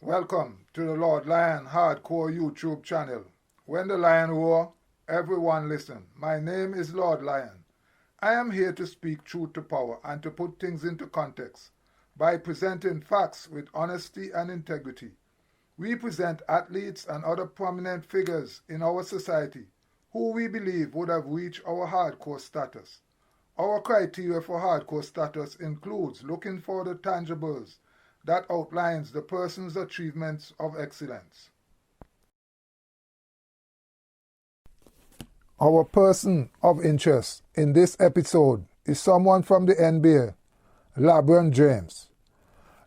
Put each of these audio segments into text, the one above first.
Welcome to the Lord Lyon Hard-Core YouTube channel. When the lion roar, everyone listen. My name is Lord Lyon. I am here to speak truth to power and to put things into context by presenting facts with honesty and integrity. We present athletes and other prominent figures in our society who we believe would have reached our hardcore status. Our criteria for hardcore status includes looking for the tangibles that outlines the person's achievements of excellence. Our person of interest in this episode is someone from the NBA, LeBron James.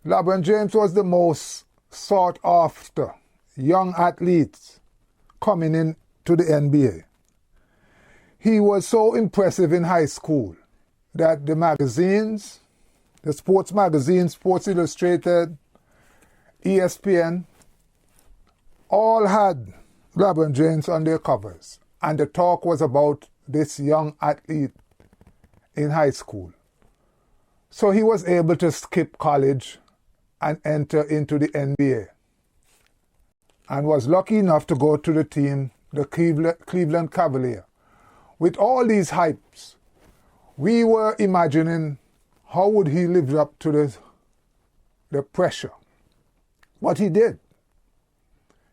LeBron James was the most sought after young athlete coming into the NBA. He was so impressive in high school that the magazines, the sports magazines, Sports Illustrated, ESPN, all had LeBron James on their covers. And the talk was about this young athlete in high school. So he was able to skip college and enter into the NBA. And was lucky enough to go to the team, the Cleveland Cavaliers. With all these hypes, we were imagining how would he live up to the pressure. But he did.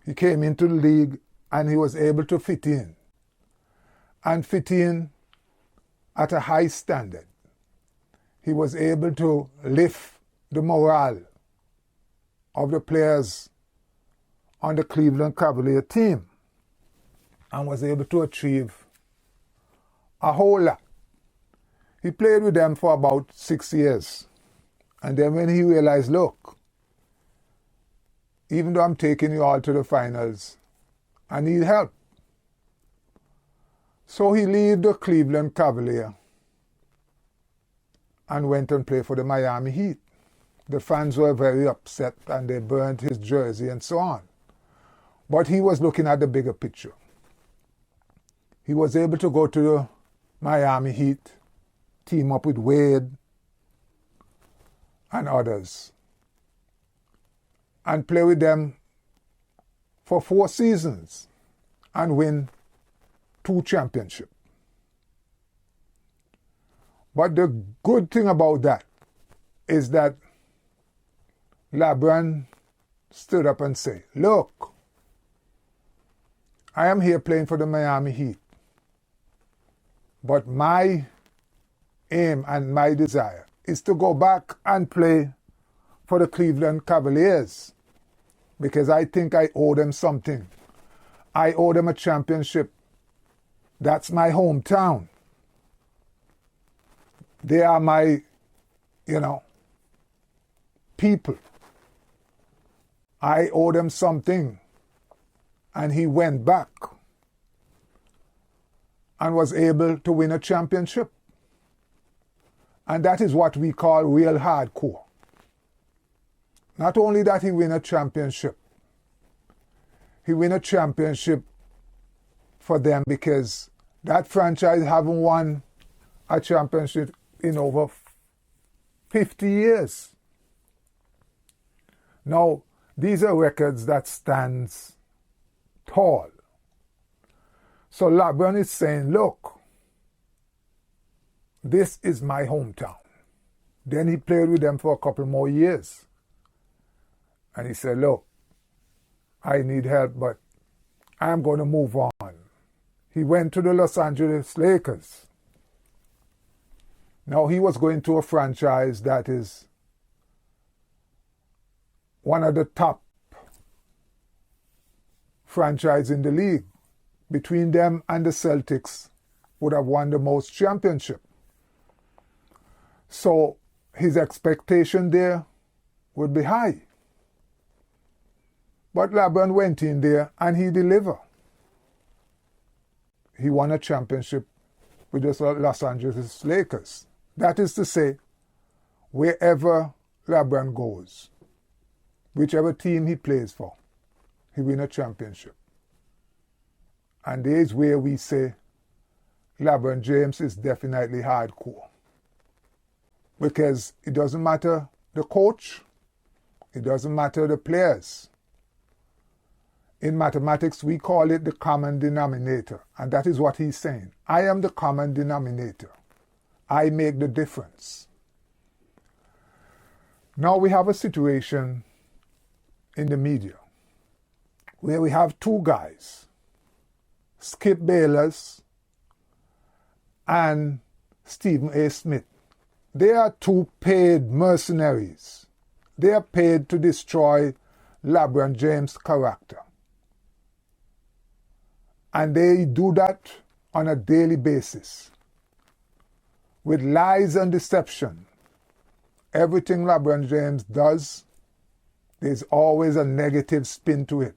He came into the league and he was able to fit in. And fit in at a high standard. He was able to lift the morale of the players on the Cleveland Cavalier team and was able to achieve a whole lot. He played with them for about 6 years. And then when he realized, look, even though I'm taking you all to the finals, I need help. So he left the Cleveland Cavalier and went and played for the Miami Heat. The fans were very upset and they burned his jersey and so on. But he was looking at the bigger picture. He was able to go to the Miami Heat, team up with Wade and others, and play with them for 4 seasons and win 2 championships. But the good thing about that is that LeBron stood up and said, look, I am here playing for the Miami Heat, but my aim and my desire is to go back and play for the Cleveland Cavaliers because I think I owe them something. I owe them a championship. That's my hometown. They are my, people. I owe them something. And he went back and was able to win a championship. And that is what we call real hardcore. Not only that he win a championship, he win a championship for them because that franchise haven't won a championship in over 50 years. Now, these are records that stands tall. So LeBron is saying, look, this is my hometown. Then he played with them for a couple more years. And he said, look, I need help, but I'm going to move on. He went to the Los Angeles Lakers. Now he was going to a franchise that is one of the top franchise in the league. Between them and the Celtics would have won the most championship. So his expectation there would be high. But LeBron went in there and he delivered. He won a championship with the Los Angeles Lakers. That is to say, wherever LeBron goes, whichever team he plays for, he wins a championship. And there is where we say LeBron James is definitely hardcore. Because it doesn't matter the coach, it doesn't matter the players. In mathematics, we call it the common denominator. And that is what he's saying. I am the common denominator. I make the difference. Now we have a situation in the media where we have two guys, Skip Bayless and Stephen A. Smith. They are two paid mercenaries. They are paid to destroy LeBron James' character. And they do that on a daily basis with lies and deception. Everything LeBron James does, there's always a negative spin to it.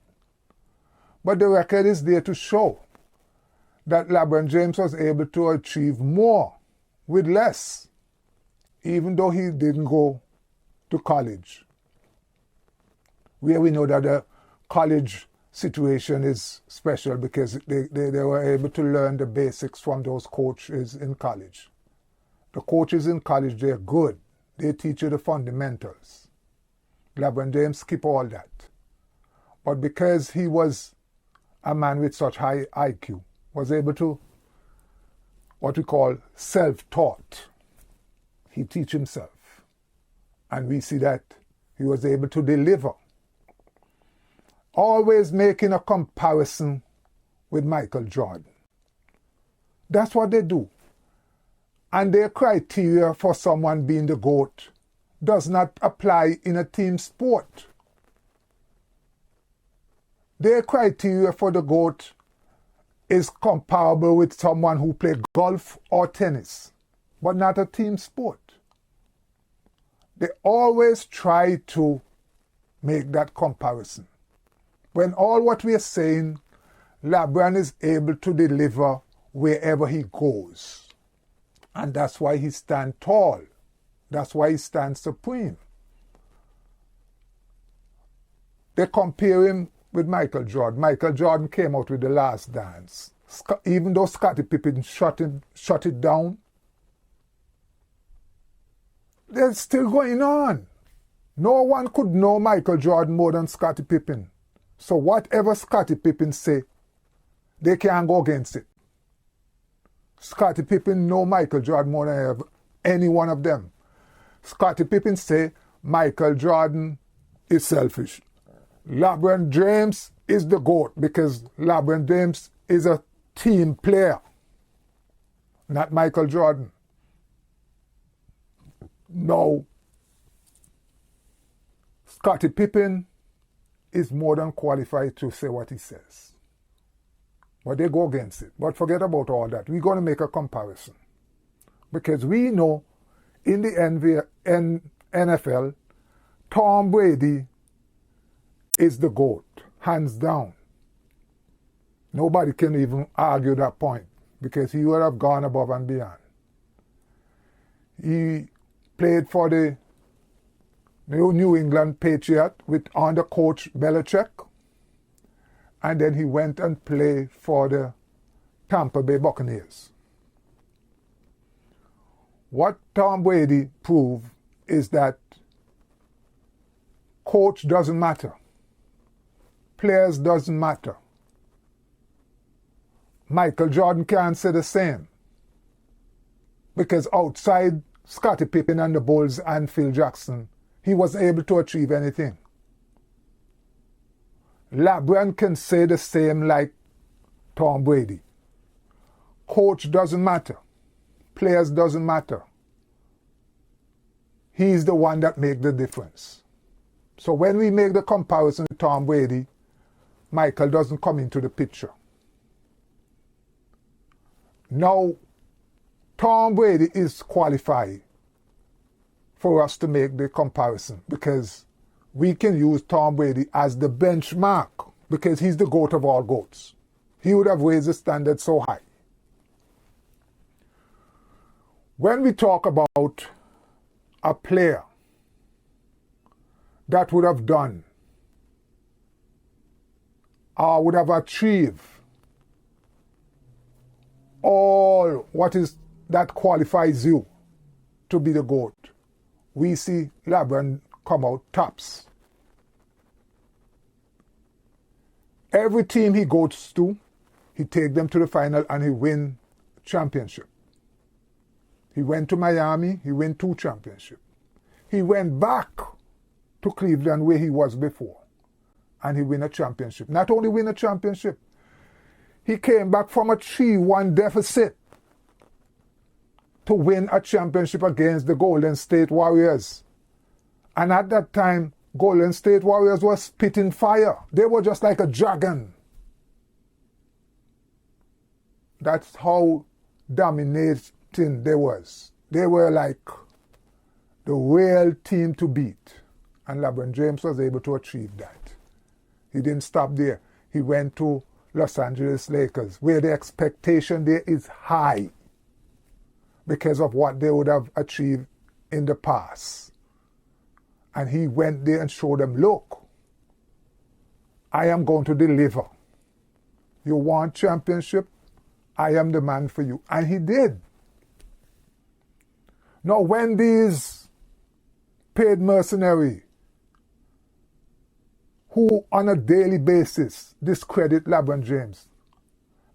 But the record is there to show that LeBron James was able to achieve more with less, even though he didn't go to college, where we know that the college situation is special because they were able to learn the basics from those coaches in college. The coaches in college, they're good. They teach you the fundamentals. LeBron James skip all that. But because he was a man with such high IQ, was able to, what we call self-taught. He teach himself. And we see that he was able to deliver. Always making a comparison with Michael Jordan. That's what they do. And their criteria for someone being the GOAT does not apply in a team sport. Their criteria for the GOAT is comparable with someone who played golf or tennis, but not a team sport. They always try to make that comparison. When all what we are saying, LeBron is able to deliver wherever he goes. And that's why he stands tall. That's why he stands supreme. They compare him with Michael Jordan. Michael Jordan came out with The Last Dance. Even though Scottie Pippen shut it down, they're still going on. No one could know Michael Jordan more than Scottie Pippen. So whatever Scottie Pippen say, they can't go against it. Scottie Pippen know Michael Jordan more than any one of them. Scottie Pippen say Michael Jordan is selfish. LeBron James is the GOAT because LeBron James is a team player, not Michael Jordan. No. Scottie Pippen is more than qualified to say what he says. But they go against it. But forget about all that. We're going to make a comparison. Because we know in the NFL, Tom Brady is the GOAT, hands down. Nobody can even argue that point because he would have gone above and beyond. He played for the New England Patriot under coach Belichick. And then he went and played for the Tampa Bay Buccaneers. What Tom Brady proved is that coach doesn't matter. Players doesn't matter. Michael Jordan can't say the same. Because outside Scottie Pippen and the Bulls and Phil Jackson, he wasn't able to achieve anything. LeBron can say the same like Tom Brady. Coach doesn't matter. Players doesn't matter. He's the one that makes the difference. So when we make the comparison with Tom Brady, Michael doesn't come into the picture. Now, Tom Brady is qualified for us to make the comparison because we can use Tom Brady as the benchmark because he's the GOAT of all GOATs. He would have raised the standard so high. When we talk about a player that would have done or would have achieved all what is that qualifies you to be the GOAT, we see LeBron come out tops. Every team he goes to, he take them to the final and he win championship. He went to Miami, he win 2 championships. He went back to Cleveland where he was before, and he win a championship. Not only win a championship, he came back from a 3-1 deficit to win a championship against the Golden State Warriors. And at that time, Golden State Warriors was spitting fire. They were just like a dragon. That's how dominating they was. They were like the real team to beat. And LeBron James was able to achieve that. He didn't stop there. He went to Los Angeles Lakers, where the expectation there is high because of what they would have achieved in the past. And he went there and showed them, look, I am going to deliver. You want championship? I am the man for you. And he did. Now, when these paid mercenaries who on a daily basis discredit LeBron James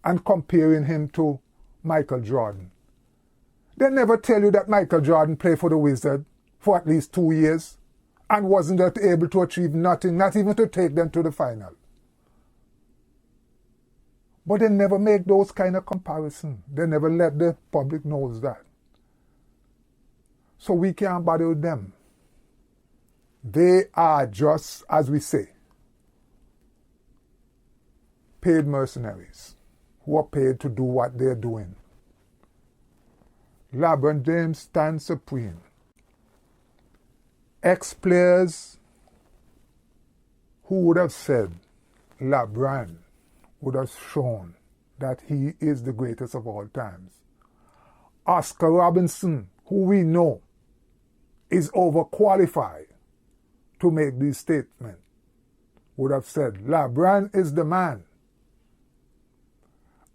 and comparing him to Michael Jordan, they never tell you that Michael Jordan played for the Wizards for at least 2 years and wasn't able to achieve nothing, not even to take them to the final. But they never make those kind of comparisons. They never let the public know that. So we can't bother with them. They are just, as we say, paid mercenaries who are paid to do what they're doing. LeBron James stands supreme. Ex-players who would have said LeBron would have shown that he is the greatest of all times. Oscar Robinson, who we know is overqualified to make these statements, would have said LeBron is the man.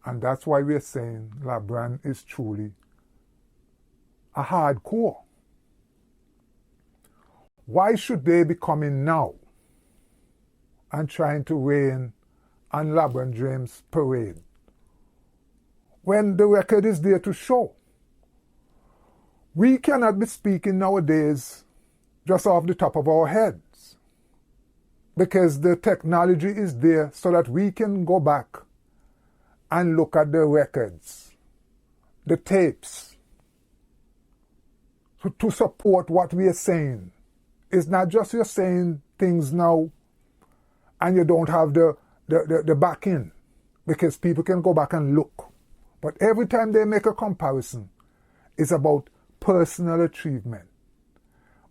And that's why we're saying LeBron is truly a hardcore. Why should they be coming now and trying to rain on LeBron James' parade when the record is there to show? We cannot be speaking nowadays just off the top of our heads, because the technology is there so that we can go back and look at the records, the tapes, to support what we are saying. It's not just you're saying things now and you don't have the backing, because people can go back and look. But every time they make a comparison, it's about personal achievement,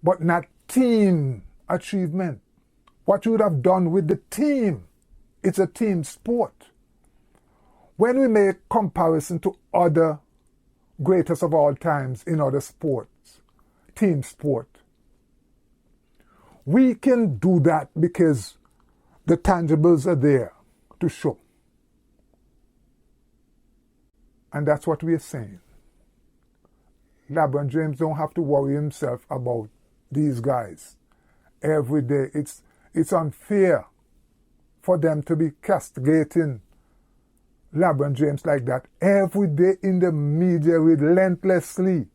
but not team achievement. What you would have done with the team. It's a team sport. When we make comparison to other greatest of all times in other sports, team sport, we can do that because the tangibles are there to show. And that's what we're saying. LeBron James don't have to worry himself about these guys every day. It's unfair for them to be castigating LeBron James like that every day in the media relentlessly.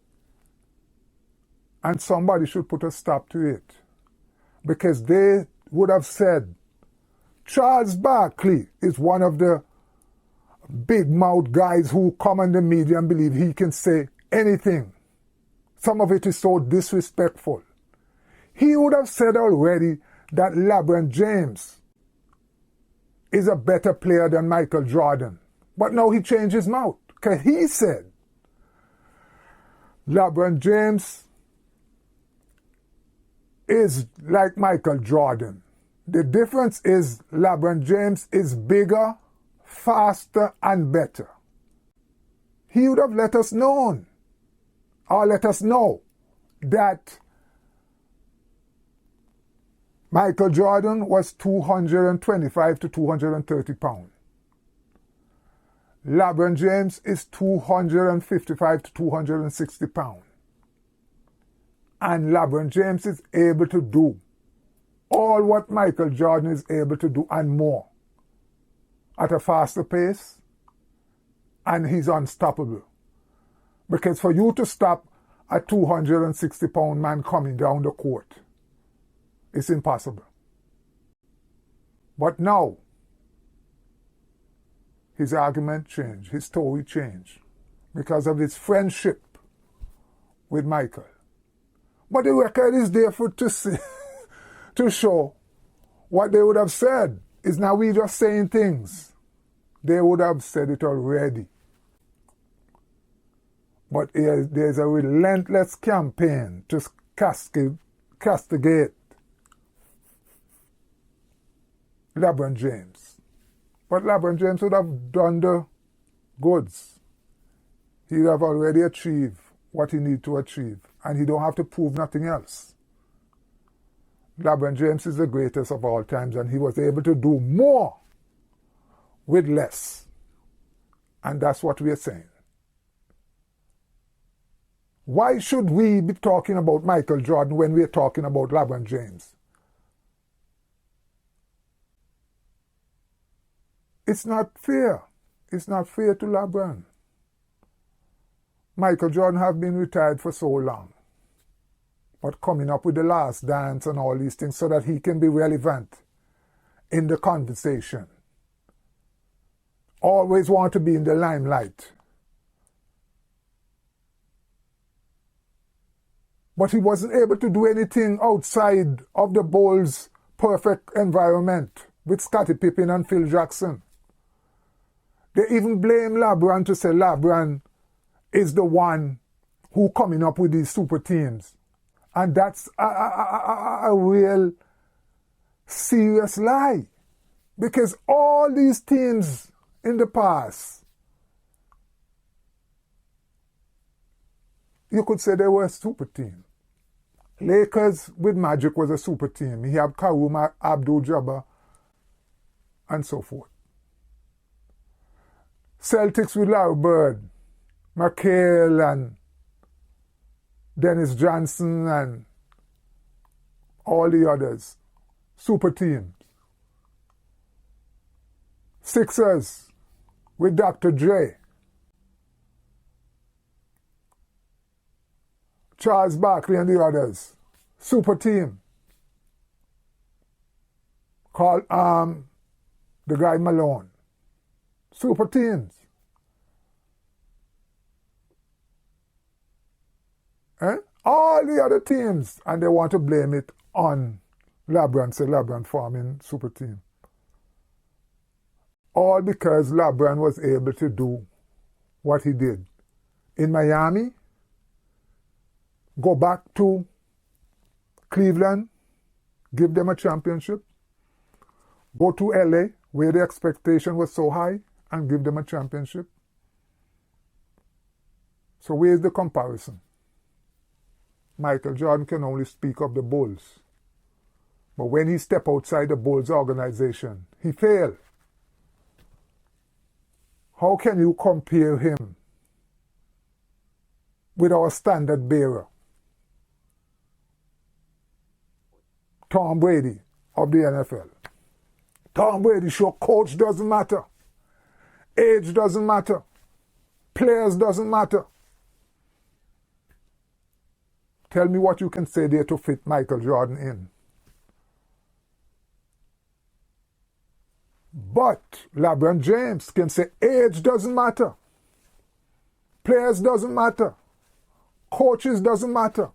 And somebody should put a stop to it. Because they would have said, Charles Barkley is one of the big mouth guys who come in the media and believe he can say anything. Some of it is so disrespectful. He would have said already that LeBron James is a better player than Michael Jordan. But now he changed his mouth, because he said LeBron James is like Michael Jordan. The difference is LeBron James is bigger, faster, and better. He would have let us know, or let us know, that Michael Jordan was 225 to 230 pounds. LeBron James is 255 to 260 pounds. And LeBron James is able to do all what Michael Jordan is able to do and more. at a faster pace, and he's unstoppable. Because for you to stop a 260-pound man coming down the court, it's impossible. But now, his argument changed, his story changed, because of his friendship with Michael. But the record is there for to see, to show what they would have said. It's not we just saying things. They would have said it already. But there's a relentless campaign to castigate LeBron James. But LeBron James would have done the goods. He would have already achieved what he needs to achieve, and he don't have to prove nothing else. LeBron James is the greatest of all times, and he was able to do more with less. And that's what we are saying. Why should we be talking about Michael Jordan when we are talking about LeBron James? It's not fair. It's not fair to LeBron. Michael Jordan have been retired for so long, but coming up with the last dance and all these things so that he can be relevant in the conversation. Always want to be in the limelight. But he wasn't able to do anything outside of the Bulls' perfect environment with Scottie Pippen and Phil Jackson. They even blame LeBron to say LeBron is the one who coming up with these super teams. And that's a real serious lie. Because all these teams in the past, you could say they were a super team. Lakers with Magic was a super team. He had Kareem Abdul-Jabbar and so forth. Celtics with Larry Bird, McHale and Dennis Johnson and all the others. Super teams. Sixers with Dr. Dre. Charles Barkley and the others. Super team. Called the guy Malone. Super teams. All the other teams, and they want to blame it on LeBron, say LeBron forming super team. All because LeBron was able to do what he did. In Miami, go back to Cleveland, give them a championship. Go to LA, where the expectation was so high, and give them a championship. So where's the comparison? Michael Jordan can only speak of the Bulls. But when he stepped outside the Bulls organization, he failed. How can you compare him with our standard bearer, Tom Brady of the NFL? Tom Brady sure coach doesn't matter. Age doesn't matter. Players doesn't matter. Tell me what you can say there to fit Michael Jordan in. But LeBron James can say age doesn't matter. Players doesn't matter. Coaches doesn't matter.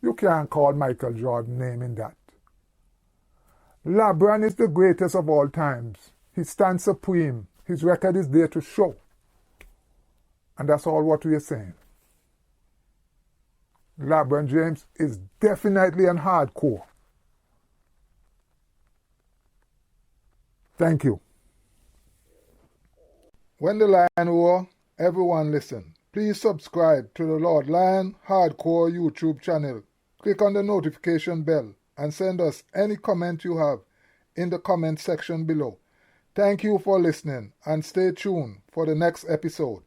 You can't call Michael Jordan name in that. LeBron is the greatest of all times. He stands supreme. His record is there to show. And that's all what we are saying. LeBron James is definitely an hardcore. Thank you. When the Lion roar, everyone listen. Please subscribe to the Lord Lyon Hard-Core YouTube channel. Click on the notification bell and send us any comment you have in the comment section below. Thank you for listening and stay tuned for the next episode.